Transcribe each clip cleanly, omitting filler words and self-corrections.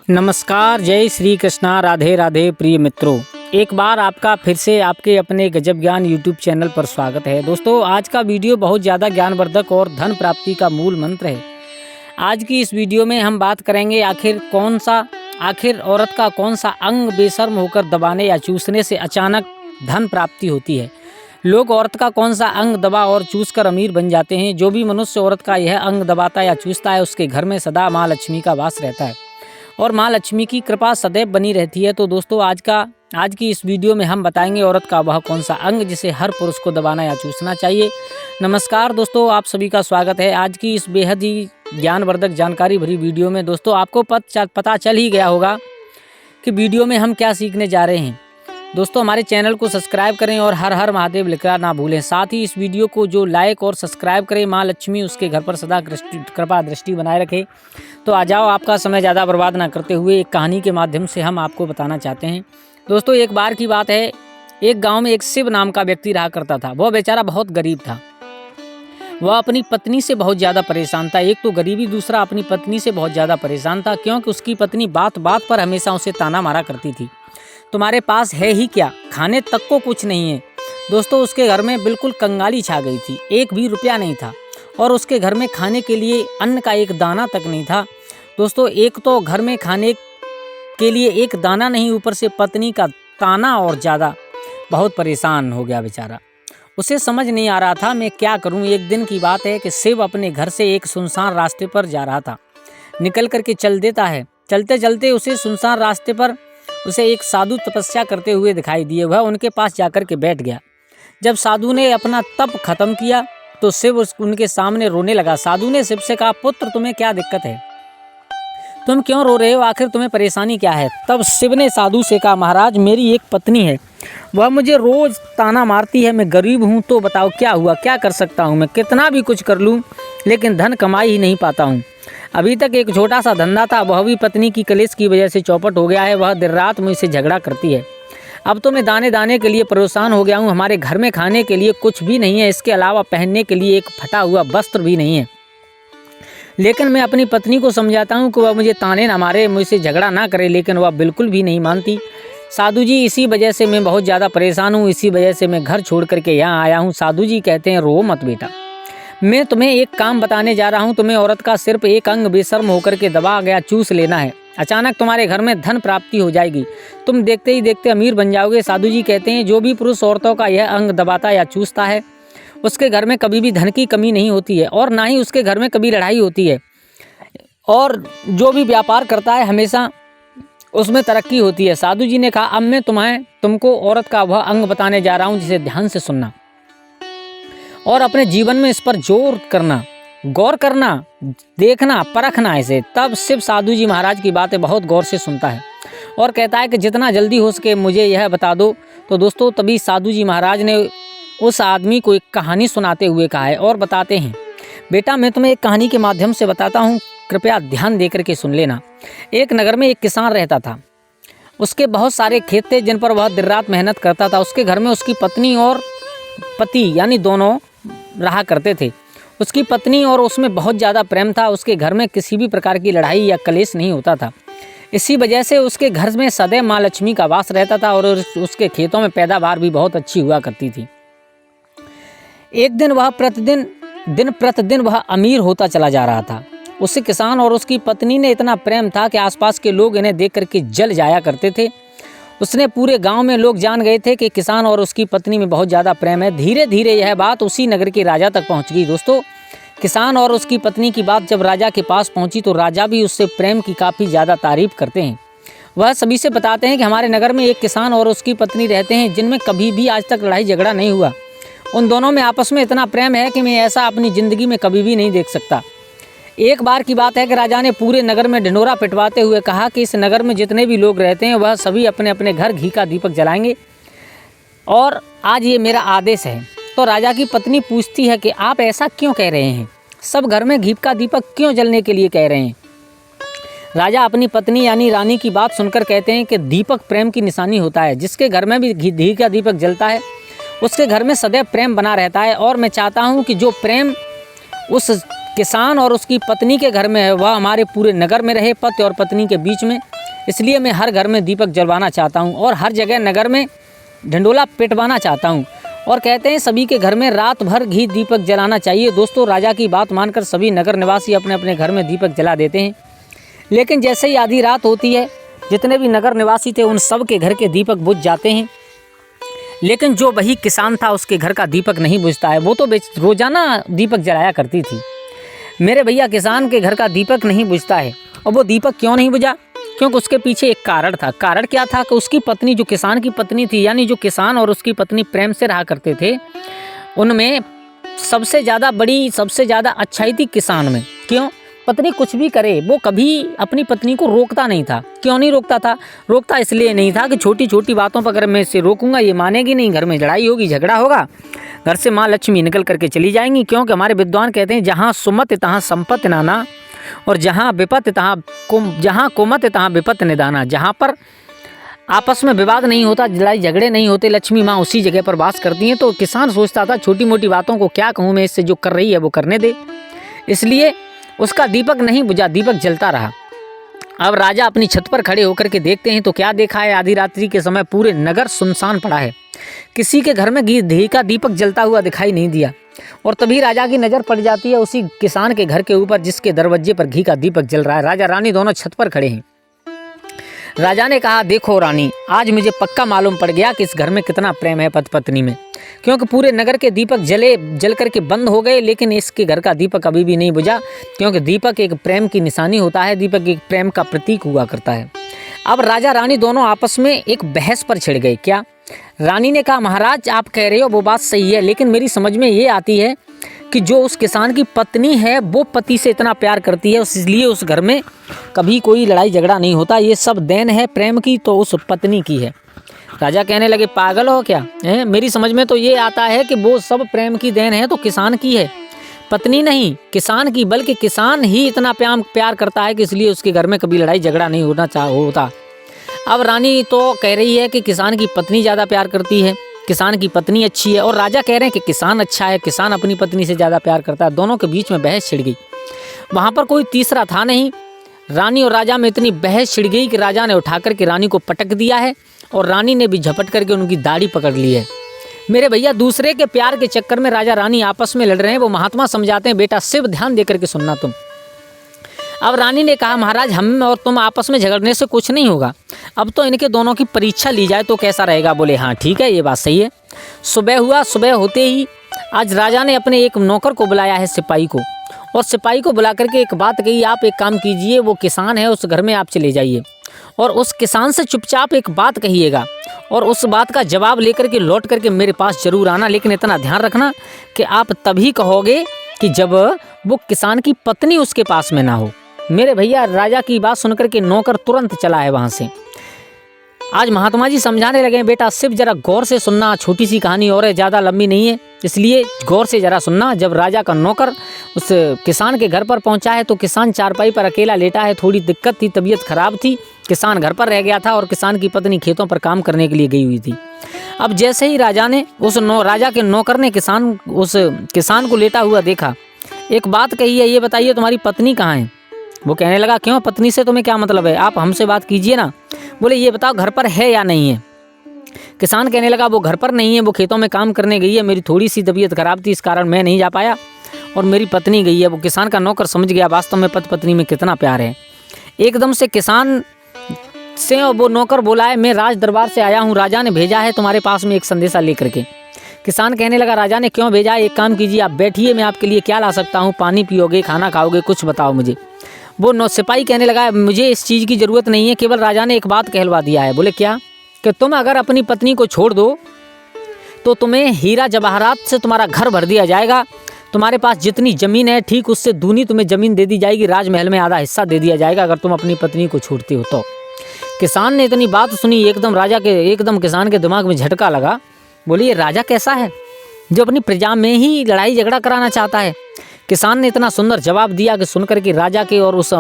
नमस्कार, जय श्री कृष्णा, राधे राधे प्रिय मित्रों। एक बार आपका फिर से आपके अपने गजब ज्ञान यूट्यूब चैनल पर स्वागत है। दोस्तों, आज का वीडियो बहुत ज़्यादा ज्ञानवर्धक और धन प्राप्ति का मूल मंत्र है। आज की इस वीडियो में हम बात करेंगे आखिर औरत का कौन सा अंग बेशर्म होकर दबाने या चूसने से अचानक धन प्राप्ति होती है। लोग औरत का कौन सा अंग दबा और चूस कर अमीर बन जाते हैं। जो भी मनुष्य औरत का यह अंग दबाता या चूसता है, उसके घर में सदा माँ लक्ष्मी का वास रहता है और माँ लक्ष्मी की कृपा सदैव बनी रहती है। तो दोस्तों, आज की इस वीडियो में हम बताएंगे औरत का वह कौन सा अंग जिसे हर पुरुष को दबाना या चूसना चाहिए। नमस्कार दोस्तों, आप सभी का स्वागत है आज की इस बेहद ही ज्ञानवर्धक जानकारी भरी वीडियो में। दोस्तों, आपको पता चल ही गया होगा कि वीडियो में हम क्या सीखने जा रहे हैं। दोस्तों, हमारे चैनल को सब्सक्राइब करें और हर हर महादेव लिखना ना भूलें। साथ ही इस वीडियो को जो लाइक और सब्सक्राइब करें, माँ लक्ष्मी उसके घर पर सदा कृपा दृष्टि बनाए रखे। तो आ जाओ, आपका समय ज़्यादा बर्बाद ना करते हुए एक कहानी के माध्यम से हम आपको बताना चाहते हैं। दोस्तों, एक बार की बात है, एक गांव में एक शिव नाम का व्यक्ति रहा करता था। वह बेचारा बहुत गरीब था। वह अपनी पत्नी से बहुत ज़्यादा परेशान था। एक तो गरीबी, दूसरा अपनी पत्नी से बहुत ज़्यादा परेशान था, क्योंकि उसकी पत्नी बात बात पर हमेशा उसे ताना मारा करती थी, तुम्हारे पास है ही क्या, खाने तक को कुछ नहीं है। दोस्तों, उसके घर में बिल्कुल कंगाली छा गई थी। एक भी रुपया नहीं था और उसके घर में खाने के लिए अन्न का एक दाना तक नहीं था। दोस्तों, एक तो घर में खाने के लिए एक दाना नहीं, ऊपर से पत्नी का ताना और ज़्यादा। बहुत परेशान हो गया बेचारा। उसे समझ नहीं आ रहा था मैं क्या करूं। एक दिन की बात है कि शिव अपने घर से एक सुनसान रास्ते पर जा रहा था। निकल करके चल देता है। चलते चलते उसे सुनसान रास्ते पर उसे एक साधु तपस्या करते हुए दिखाई दिए। वह उनके पास जाकर के बैठ गया। जब साधु ने अपना तप खत्म किया तो शिव उनके सामने रोने लगा। साधु ने शिव से कहा, पुत्र तुम्हें क्या दिक्कत है, तुम क्यों रो रहे हो, आखिर तुम्हें परेशानी क्या है। तब शिव ने साधु से कहा, महाराज मेरी एक पत्नी है, वह मुझे रोज ताना मारती है। मैं गरीब हूँ, तो बताओ क्या हुआ, क्या कर सकता हूँ। मैं कितना भी कुछ कर लूँ लेकिन धन कमाई ही नहीं पाता हूँ। अभी तक एक छोटा सा धंधा था, वह भी पत्नी की कलेश की वजह से चौपट हो गया है। वह दिन रात मुझसे झगड़ा करती है। अब तो मैं दाने दाने के लिए परेशान हो गया हूँ। हमारे घर में खाने के लिए कुछ भी नहीं है, इसके अलावा पहनने के लिए एक फटा हुआ वस्त्र भी नहीं है। लेकिन मैं अपनी पत्नी को समझाता हूँ कि वह मुझे ताने ना मारे, मुझसे झगड़ा ना करे, लेकिन वह बिल्कुल भी नहीं मानती। साधु जी, इसी वजह से मैं बहुत ज़्यादा परेशान हूँ, इसी वजह से मैं घर छोड़ करके यहाँ आया हूँ। साधु जी कहते हैं, रो मत बेटा, मैं तुम्हें एक काम बताने जा रहा हूँ। तुम्हें औरत का सिर्फ एक अंग बेशर्म होकर के दबा गया चूस लेना है। अचानक तुम्हारे घर में धन प्राप्ति हो जाएगी, तुम देखते ही देखते अमीर बन जाओगे। साधु जी कहते हैं, जो भी पुरुष औरतों का यह अंग दबाता या चूसता है, उसके घर में कभी भी धन की कमी नहीं होती है और ना ही उसके घर में कभी लड़ाई होती है। और जो भी व्यापार करता है हमेशा उसमें तरक्की होती है। साधु जी ने कहा, अब मैं तुमको औरत का वह अंग बताने जा रहा हूँ, जिसे ध्यान से सुनना और अपने जीवन में इस पर गौर करना, देखना, परखना इसे। तब शिव साधु जी महाराज की बातें बहुत गौर से सुनता है और कहता है कि जितना जल्दी हो सके मुझे यह बता दो। तो दोस्तों, तभी साधु जी महाराज ने उस आदमी को एक कहानी सुनाते हुए कहा है और बताते हैं, बेटा मैं तुम्हें एक कहानी के माध्यम से बताता हूँ, कृपया ध्यान दे करके सुन लेना। एक नगर में एक किसान रहता था। उसके बहुत सारे खेत थे जिन पर वह दिन रात मेहनत करता था। उसके घर में उसकी पत्नी और पति यानी दोनों रहा करते थे। उसकी पत्नी और उसमें बहुत ज़्यादा प्रेम था। उसके घर में किसी भी प्रकार की लड़ाई या कलेश नहीं होता था। इसी वजह से उसके घर में सदैव माँ लक्ष्मी का वास रहता था और उसके खेतों में पैदावार भी बहुत अच्छी हुआ करती थी। एक दिन दिन प्रतिदिन वह अमीर होता चला जा रहा था। उस किसान और उसकी पत्नी ने इतना प्रेम था कि आसपास के लोग इन्हें देख करके जल जाया करते थे। उसने पूरे गांव में लोग जान गए थे कि किसान और उसकी पत्नी में बहुत ज़्यादा प्रेम है। धीरे धीरे यह बात उसी नगर के राजा तक पहुंच गई। दोस्तों, किसान और उसकी पत्नी की बात जब राजा के पास पहुंची तो राजा भी उससे प्रेम की काफ़ी ज़्यादा तारीफ करते हैं। वह सभी से बताते हैं कि हमारे नगर में एक किसान और उसकी पत्नी रहते हैं जिनमें कभी भी आज तक लड़ाई झगड़ा नहीं हुआ। उन दोनों में आपस में इतना प्रेम है कि मैं ऐसा अपनी ज़िंदगी में कभी भी नहीं देख सकता। एक बार की बात है कि राजा ने पूरे नगर में ढिंढोरा पिटवाते हुए कहा कि इस नगर में जितने भी लोग रहते हैं वह सभी अपने अपने घर घी का दीपक जलाएंगे और आज ये मेरा आदेश है। तो राजा की पत्नी पूछती है कि आप ऐसा क्यों कह रहे हैं, सब घर में घी का दीपक क्यों जलने के लिए कह रहे हैं। राजा अपनी पत्नी यानी रानी की बात सुनकर कहते हैं कि दीपक प्रेम की निशानी होता है। जिसके घर में भी घी का दीपक जलता है उसके घर में सदैव प्रेम बना रहता है और मैं चाहता हूँ कि जो प्रेम उस किसान और उसकी पत्नी के घर में है वह हमारे पूरे नगर में रहे, पति और पत्नी के बीच में। इसलिए मैं हर घर में दीपक जलवाना चाहता हूँ और हर जगह नगर में ढंडोला पिटवाना चाहता हूँ। और कहते हैं सभी के घर में रात भर घी दीपक जलाना चाहिए। दोस्तों, राजा की बात मानकर सभी नगर निवासी अपने अपने घर में दीपक जला देते हैं। लेकिन जैसे ही आधी रात होती है, जितने भी नगर निवासी थे उन सब के घर के दीपक बुझ जाते हैं। लेकिन जो वही किसान था उसके घर का दीपक नहीं बुझता है। वो तो रोजाना दीपक जलाया करती थी। मेरे भैया किसान के घर का दीपक नहीं बुझता है। और वो दीपक क्यों नहीं बुझा? क्योंकि उसके पीछे एक कारण था। कारण क्या था कि उसकी पत्नी, जो किसान की पत्नी थी, यानी जो किसान और उसकी पत्नी प्रेम से रहा करते थे, उनमें सबसे ज़्यादा अच्छाई थी किसान में। क्यों? पत्नी कुछ भी करे वो कभी अपनी पत्नी को रोकता नहीं था। क्यों नहीं रोकता था? रोकता इसलिए नहीं था कि छोटी छोटी बातों पर अगर मैं इसे रोकूंगा ये मानेगी नहीं, घर में लड़ाई होगी, झगड़ा होगा, घर से माँ लक्ष्मी निकल करके चली जाएंगी। क्योंकि हमारे विद्वान कहते हैं जहाँ सुमत तहाँ संपत्ति नाना, और जहाँ कुमत तहाँ विपत्ति निदाना। जहाँ पर आपस में विवाद नहीं होता, लड़ाई झगड़े नहीं होते, लक्ष्मी माँ उसी जगह पर वास करती हैं। तो किसान सोचता था छोटी मोटी बातों को क्या कहूँ मैं, इससे जो कर रही है वो करने दे। इसलिए उसका दीपक नहीं बुझा, दीपक जलता रहा। अब राजा अपनी छत पर खड़े होकर के देखते हैं तो क्या देखा है? आधी रात्रि के समय पूरे नगर सुनसान पड़ा है। किसी के घर में घी का दीपक जलता हुआ दिखाई नहीं दिया। और तभी राजा की नज़र पड़ जाती है उसी किसान के घर के ऊपर जिसके दरवाजे पर घी का दीपक जल रहा है। राजा रानी दोनों छत पर खड़े हैं। राजा ने कहा, देखो रानी, आज मुझे पक्का मालूम पड़ गया कि इस घर में कितना प्रेम है पति पत्नी में। क्योंकि पूरे नगर के दीपक जल करके बंद हो गए, लेकिन इसके घर का दीपक अभी भी नहीं बुझा। क्योंकि दीपक एक प्रेम की निशानी होता है, दीपक एक प्रेम का प्रतीक हुआ करता है। अब राजा रानी दोनों आपस में एक बहस पर छिड़ गए। क्या? रानी ने कहा, महाराज आप कह रहे हो वो बात सही है, लेकिन मेरी समझ में ये आती है कि जो उस किसान की पत्नी है वो पति से इतना प्यार करती है, इसलिए उस घर में कभी कोई लड़ाई झगड़ा नहीं होता। ये सब देन है प्रेम की तो उस पत्नी की है। राजा कहने लगे, पागल हो क्या? मेरी समझ में तो ये आता है कि वो सब प्रेम की देन है तो किसान की है, पत्नी नहीं किसान की। बल्कि किसान ही इतना प्यार करता है कि इसलिए उसके घर में कभी लड़ाई झगड़ा नहीं होता। अब रानी तो कह रही है कि किसान की पत्नी ज़्यादा प्यार करती है, किसान की पत्नी अच्छी है, और राजा कह रहे हैं कि किसान अच्छा है, किसान अपनी पत्नी से ज़्यादा प्यार करता है। दोनों के बीच में बहस छिड़ गई। वहाँ पर कोई तीसरा था नहीं। रानी और राजा में इतनी बहस छिड़ गई कि राजा ने उठाकर के रानी को पटक दिया है और रानी ने भी झपट करके उनकी दाढ़ी पकड़ ली है। मेरे भैया, दूसरे के प्यार के चक्कर में राजा रानी आपस में लड़ रहे हैं। वो महात्मा समझाते हैं, बेटा सिर्फ ध्यान दे करके सुनना तुम। अब रानी ने कहा, महाराज हम और तुम आपस में झगड़ने से कुछ नहीं होगा, अब तो इनके दोनों की परीक्षा ली जाए तो कैसा रहेगा? बोले, हाँ ठीक है, ये बात सही है। सुबह हुआ। सुबह होते ही आज राजा ने अपने एक नौकर को बुलाया है, सिपाही को, और सिपाही को बुला करके एक बात कही, आप एक काम कीजिए, वो किसान है उस घर में आप चले जाइए और उस किसान से चुपचाप एक बात कहिएगा और उस बात का जवाब लेकर के लौट करके मेरे पास जरूर आना। लेकिन इतना ध्यान रखना कि आप तभी कहोगे कि जब वो किसान की पत्नी उसके पास में ना हो। मेरे भैया, राजा की बात सुनकर के नौकर तुरंत चला है वहाँ से। आज महात्मा जी समझाने लगे, बेटा सिर्फ जरा गौर से सुनना, छोटी सी कहानी और है, ज़्यादा लंबी नहीं है, इसलिए गौर से जरा सुनना। जब राजा का नौकर उस किसान के घर पर पहुंचा है तो किसान चारपाई पर अकेला लेटा है। थोड़ी दिक्कत थी, तबीयत खराब थी, किसान घर पर रह गया था और किसान की पत्नी खेतों पर काम करने के लिए गई हुई थी। अब जैसे ही राजा के नौकर ने उस किसान को लेटा हुआ देखा, एक बात कही है, ये बताइए तुम्हारी पत्नी कहाँ है? वो कहने लगा, क्यों, पत्नी से तुम्हें क्या मतलब है, आप हमसे बात कीजिए ना। बोले, ये बताओ घर पर है या नहीं है? किसान कहने लगा, वो घर पर नहीं है, वो खेतों में काम करने गई है, मेरी थोड़ी सी तबीयत खराब थी इस कारण मैं नहीं जा पाया और मेरी पत्नी गई है। वो किसान का नौकर समझ गया वास्तव में पति पत्नी में कितना प्यार है। एकदम से किसान से वो नौकर बोला है, मैं राज दरबार से आया हूँ, राजा ने भेजा है तुम्हारे पास में एक संदेशा लेकर के। किसान कहने लगा, राजा ने क्यों भेजा है? एक काम कीजिए, आप बैठिए, मैं आपके लिए क्या ला सकता हूँ, पानी पियोगे, खाना खाओगे, कुछ बताओ मुझे। वो सिपाही कहने लगा, मुझे इस चीज़ की ज़रूरत नहीं है, केवल राजा ने एक बात कहलवा दिया है। बोले, क्या? कि तुम अगर अपनी पत्नी को छोड़ दो तो तुम्हें हीरा जवाहरात से तुम्हारा घर भर दिया जाएगा, तुम्हारे पास जितनी ज़मीन है ठीक उससे दूनी तुम्हें ज़मीन दे दी जाएगी, राजमहल में आधा हिस्सा दे दिया जाएगा अगर तुम अपनी पत्नी को छोड़ती हो तो। किसान ने इतनी बात सुनी, एकदम किसान के दिमाग में झटका लगा। बोले, ये राजा कैसा है जो अपनी प्रजा में ही लड़ाई झगड़ा कराना चाहता है? किसान ने इतना सुंदर जवाब दिया कि सुनकर के राजा के और उस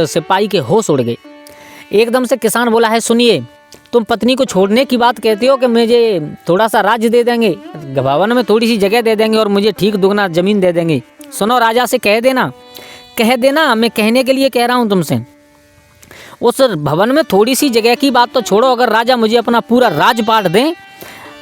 सिपाही के होश उड़ गए। एकदम से किसान बोला है, सुनिए, तुम पत्नी को छोड़ने की बात कहते हो कि मुझे थोड़ा सा राज्य दे देंगे, भवन में थोड़ी सी जगह दे देंगे और मुझे ठीक दुगना ज़मीन दे देंगे, सुनो राजा से कह देना, मैं कहने के लिए कह रहा हूँ तुमसे। उस भवन में थोड़ी सी जगह की बात तो छोड़ो, अगर राजा मुझे अपना पूरा राजपाट दें,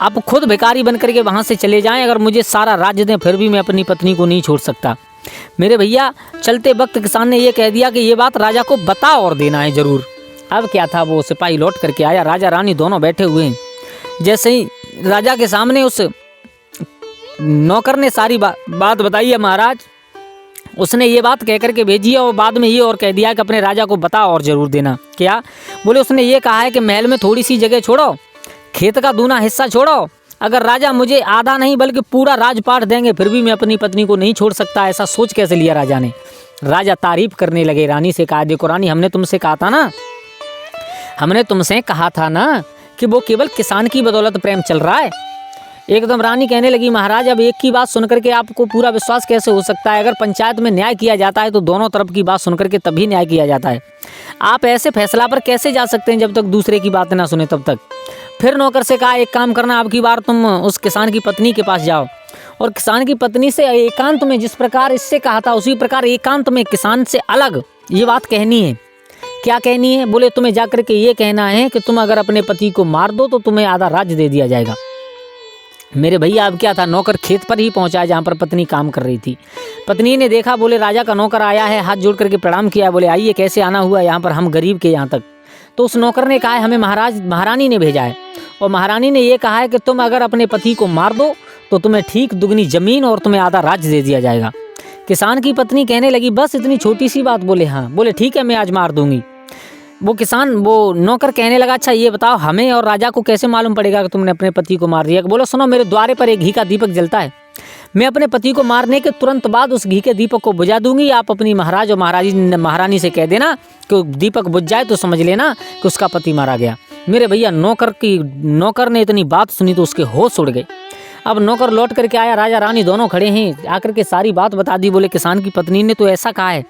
आप खुद भिखारी बन करके वहाँ से चले जाएं, अगर मुझे सारा राज्य दें, फिर भी मैं अपनी पत्नी को नहीं छोड़ सकता। मेरे भैया चलते वक्त किसान ने ये कह दिया कि ये बात राजा को बता और देना है ज़रूर। अब क्या था, वो सिपाही लौट करके आया, राजा रानी दोनों बैठे हुए हैं। जैसे ही राजा के सामने उस नौकर ने सारी बात बताई है महाराज, उसने ये बात कह करके भेजी है और बाद में ये और कह दिया कि अपने राजा को बता और ज़रूर देना। क्या बोले, उसने ये कहा है कि महल में थोड़ी सी जगह छोड़ो, खेत का दूना हिस्सा छोड़ो, अगर राजा मुझे आधा नहीं बल्कि पूरा राजपाट देंगे फिर भी मैं अपनी पत्नी को नहीं छोड़ सकता। ऐसा सोच कैसे लिया राजा ने? राजा तारीफ करने लगे, रानी से कहा, देखो रानी, हमने तुमसे कहा था ना कि वो केवल किसान की बदौलत प्रेम चल रहा है। एकदम रानी कहने लगी, महाराज अब एक की बात सुनकर के आपको पूरा विश्वास कैसे हो सकता है? अगर पंचायत में न्याय किया जाता है तो दोनों तरफ की बात सुनकर के तभी न्याय किया जाता है। आप ऐसे फैसला पर कैसे जा सकते हैं जब तक दूसरे की बात ना सुने तब तक? फिर नौकर से कहा, एक काम करना, अब की बार तुम उस किसान की पत्नी के पास जाओ और किसान की पत्नी से एकांत में, जिस प्रकार इससे कहा था उसी प्रकार एकांत में किसान से अलग ये बात कहनी है। क्या कहनी है? बोले, तुम्हें जाकर के ये कहना है कि तुम अगर अपने पति को मार दो तो तुम्हें आधा राज्य दे दिया जाएगा। मेरे भैया अब क्या था, नौकर खेत पर ही पहुंचा जहाँ पर पत्नी काम कर रही थी। पत्नी ने देखा, बोले राजा का नौकर आया है, हाथ जोड़ करके प्रणाम किया। बोले, आइए, कैसे आना हुआ यहाँ पर, हम गरीब के यहाँ तक? तो उस नौकर ने कहा है, हमें महारानी ने भेजा है और महारानी ने ये कहा है कि तुम अगर अपने पति को मार दो तो तुम्हें ठीक दुगनी जमीन और तुम्हें आधा राज्य दे दिया जाएगा। किसान की पत्नी कहने लगी, बस इतनी छोटी सी बात? बोले हाँ। बोले ठीक है, मैं आज मार दूंगी। वो नौकर कहने लगा, अच्छा ये बताओ, हमें और राजा को कैसे मालूम पड़ेगा कि तुमने अपने पति को मार दिया? बोलो, सुनो, मेरे द्वारे पर एक घी का दीपक जलता है, मैं अपने पति को मारने के तुरंत बाद उस घी के दीपक को बुझा दूंगी। आप अपनी महाराज और महारानी से कह देना कि दीपक बुझ जाए तो समझ लेना कि उसका पति मारा गया। मेरे भैया नौकर ने इतनी बात सुनी तो उसके होश उड़ गए। अब नौकर लौट करके आया, राजा रानी दोनों खड़े हैं, आकर के सारी बात बता दी। बोले, किसान की पत्नी ने तो ऐसा कहा है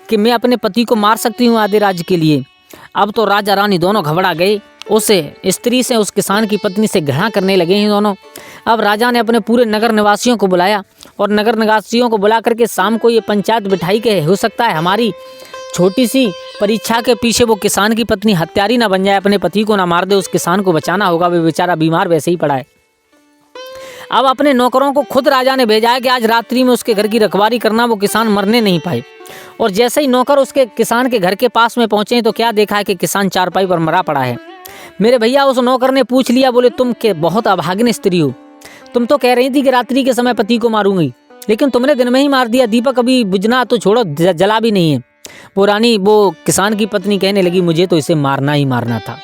कि मैं अपने पति को मार सकती हूँ आधे राज्य के लिए। अब तो राजा रानी दोनों घबरा गए, उस स्त्री से, उस किसान की पत्नी से घृणा करने लगे हैं दोनों। अब राजा ने अपने पूरे नगर निवासियों को बुलाया और नगर निवासियों को बुला करके शाम को ये पंचायत बिठाई के हो सकता है हमारी छोटी सी परीक्षा के पीछे वो किसान की पत्नी हत्यारी ना बन जाए, अपने पति को ना मार दे, उस किसान को बचाना होगा, वो बेचारा बीमार वैसे ही पड़ा है। अब अपने नौकरों को खुद राजा ने भेजा है कि आज रात्रि में उसके घर की रखवाली करना, वो किसान मरने नहीं पाए। और जैसे ही नौकर उसके किसान के घर के पास में पहुंचे तो क्या देखा है कि किसान चारपाई पर मरा पड़ा है। मेरे भैया उस नौकर ने पूछ लिया, बोले, तुम के बहुत अभागिन स्त्री हो, तुम तो कह रही थी कि रात्रि के समय पति को मारूंगी, लेकिन तुमने दिन में ही मार दिया, दीपक अभी बुझना तो छोड़ो, जला भी नहीं है। वो किसान की पत्नी कहने लगी, मुझे तो इसे मारना ही मारना था।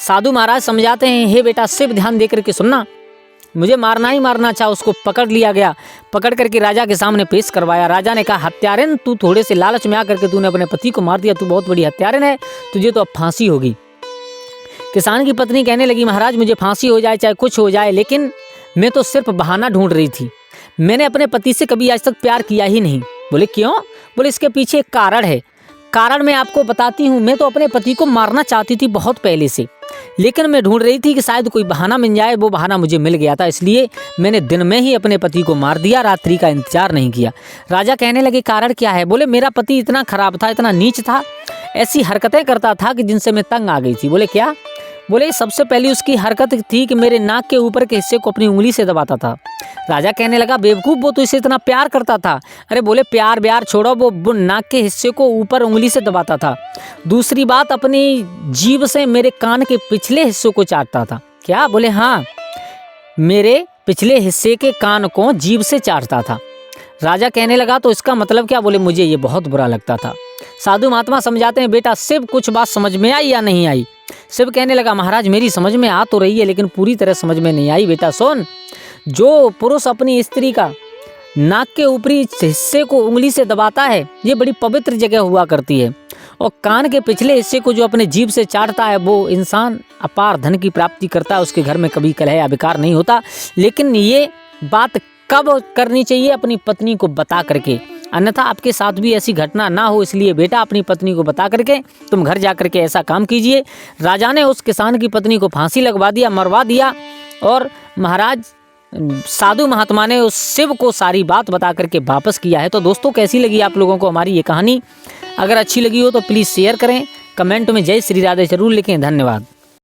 साधु महाराज समझाते हैं, हे बेटा सिर्फ ध्यान दे करके सुनना, मुझे मारना ही मारना था। उसको पकड़ लिया गया, पकड़ करके राजा के सामने पेश करवाया। राजा ने कहा, हत्यारिन, तू थोड़े से लालच में आकर के तूने अपने पति को मार दिया, तू बहुत बड़ी हत्यारिन है, तुझे तो अब फांसी होगी। किसान की पत्नी कहने लगी, महाराज मुझे फांसी हो जाए चाहे कुछ हो जाए, लेकिन मैं तो सिर्फ बहाना ढूंढ रही थी, मैंने अपने पति से कभी आज तक प्यार किया ही नहीं। बोले क्यों? बोले इसके पीछे एक कारण है, कारण मैं आपको बताती हूँ। मैं तो अपने पति को मारना चाहती थी बहुत पहले से, लेकिन मैं ढूंढ रही थी कि शायद कोई बहाना मिल जाए, वो बहाना मुझे मिल गया था, इसलिए मैंने दिन में ही अपने पति को मार दिया, रात्रि का इंतजार नहीं किया। राजा कहने लगे, कारण क्या है? बोले मेरा पति इतना खराब था, इतना नीच था, ऐसी हरकतें करता था कि जिनसे मैं तंग आ गई थी। बोले क्या? बोले सबसे पहली उसकी हरकत थी कि मेरे नाक के ऊपर के हिस्से को अपनी उंगली से दबाता था। राजा कहने लगा, बेवकूफ़, वो तो इसे इतना प्यार करता था। अरे बोले प्यार ब्यार छोड़ो, वो नाक के हिस्से को ऊपर उंगली से दबाता था। दूसरी बात, अपनी जीभ से मेरे कान के पिछले हिस्से को चाटता था। क्या? बोले हाँ, मेरे पिछले हिस्से के कान को जीभ से चाटता था। राजा कहने लगा, तो इसका मतलब क्या? बोले मुझे ये बहुत बुरा लगता था। साधु महात्मा समझाते हैं, बेटा शिव कुछ बात समझ में आई या नहीं आई? शिव कहने लगा, महाराज मेरी समझ में आ तो रही है, लेकिन पूरी तरह समझ में नहीं आई। बेटा सुन, जो पुरुष अपनी स्त्री का नाक के ऊपरी हिस्से को उंगली से दबाता है, ये बड़ी पवित्र जगह हुआ करती है, और कान के पिछले हिस्से को जो अपने जीभ से चाटता है, वो इंसान अपार धन की प्राप्ति करता है, उसके घर में कभी कलह या विकार नहीं होता। लेकिन ये बात कब करनी चाहिए? अपनी पत्नी को बता करके, अन्यथा आपके साथ भी ऐसी घटना ना हो। इसलिए बेटा अपनी पत्नी को बता करके तुम घर जा करके ऐसा काम कीजिए। राजा ने उस किसान की पत्नी को फांसी लगवा दिया, मरवा दिया, और महाराज साधु महात्मा ने उस शिव को सारी बात बता करके वापस किया है। तो दोस्तों कैसी लगी आप लोगों को हमारी ये कहानी? अगर अच्छी लगी हो तो प्लीज़ शेयर करें, कमेंट में जय श्री राधे जरूर लिखें। धन्यवाद।